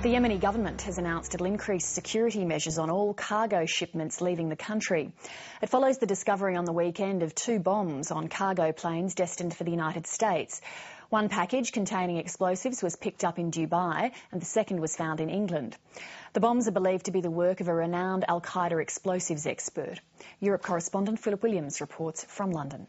The Yemeni government has announced it'll increase security measures on all cargo shipments leaving the country. It follows the discovery on the weekend of 2 bombs on cargo planes destined for the United States. One package containing explosives was picked up in Dubai and the second was found in England. The bombs are believed to be the work of a renowned Al-Qaeda explosives expert. Europe correspondent Philip Williams reports from London.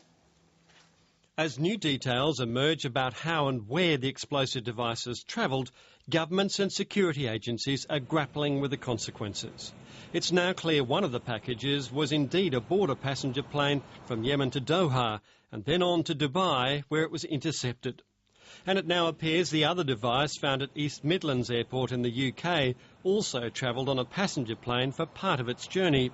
As new details emerge about how and where the explosive devices travelled, governments and security agencies are grappling with the consequences. It's now clear one of the packages was indeed aboard a passenger plane from Yemen to Doha and then on to Dubai, where it was intercepted. And it now appears the other device found at East Midlands Airport in the UK also travelled on a passenger plane for part of its journey.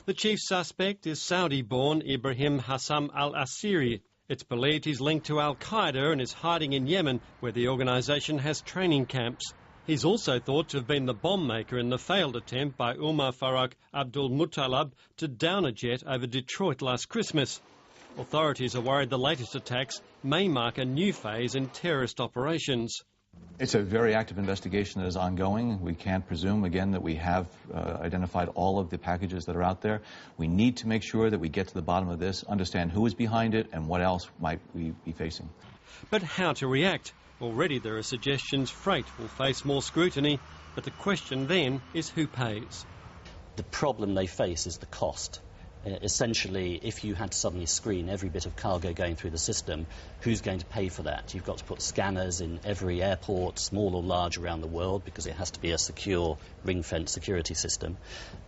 The chief suspect is Saudi-born Ibrahim Hassam al-Asiri. It's believed he's linked to Al-Qaeda and is hiding in Yemen, where the organisation has training camps. He's also thought to have been the bomb maker in the failed attempt by Umar Farag Abdul Muttalab to down a jet over Detroit last Christmas. Authorities are worried the latest attacks may mark a new phase in terrorist operations. It's a very active investigation that is ongoing. We can't presume, again, that we have identified all of the packages that are out there. We need to make sure that we get to the bottom of this, understand who is behind it and what else might we be facing. But how to react? Already there are suggestions freight will face more scrutiny, but the question then is who pays? The problem they face is the cost. Essentially, if you had to suddenly screen every bit of cargo going through the system, who's going to pay for that? You've got to put scanners in every airport, small or large, around the world, because it has to be a secure, ring-fenced security system.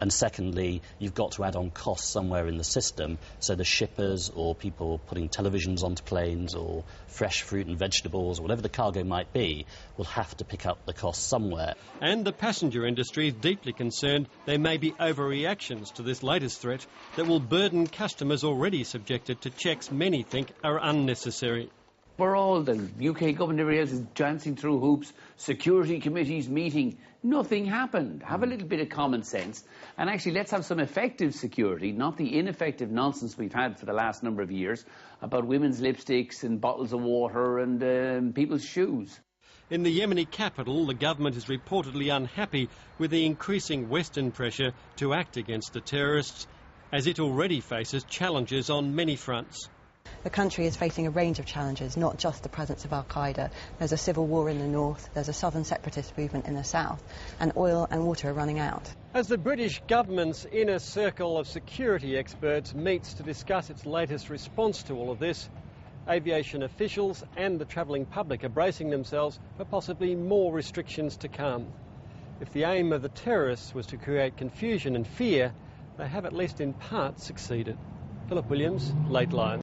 And secondly, you've got to add on costs somewhere in the system, so the shippers or people putting televisions onto planes or fresh fruit and vegetables, or whatever the cargo might be, will have to pick up the cost somewhere. And the passenger industry is deeply concerned there may be overreactions to this latest threat that will burden customers already subjected to checks many think are unnecessary. For all the UK government, everybody else is dancing through hoops, security committees meeting, nothing happened. Have a little bit of common sense and actually let's have some effective security, not the ineffective nonsense we've had for the last number of years about women's lipsticks and bottles of water and people's shoes. In the Yemeni capital, the government is reportedly unhappy with the increasing Western pressure to act against the terrorists, as it already faces challenges on many fronts. The country is facing a range of challenges, not just the presence of Al-Qaeda. There's a civil war in the north, there's a southern separatist movement in the south, and oil and water are running out. As the British government's inner circle of security experts meets to discuss its latest response to all of this, aviation officials and the travelling public are bracing themselves for possibly more restrictions to come. If the aim of the terrorists was to create confusion and fear, they have at least in part succeeded. Philip Williams, Late Line.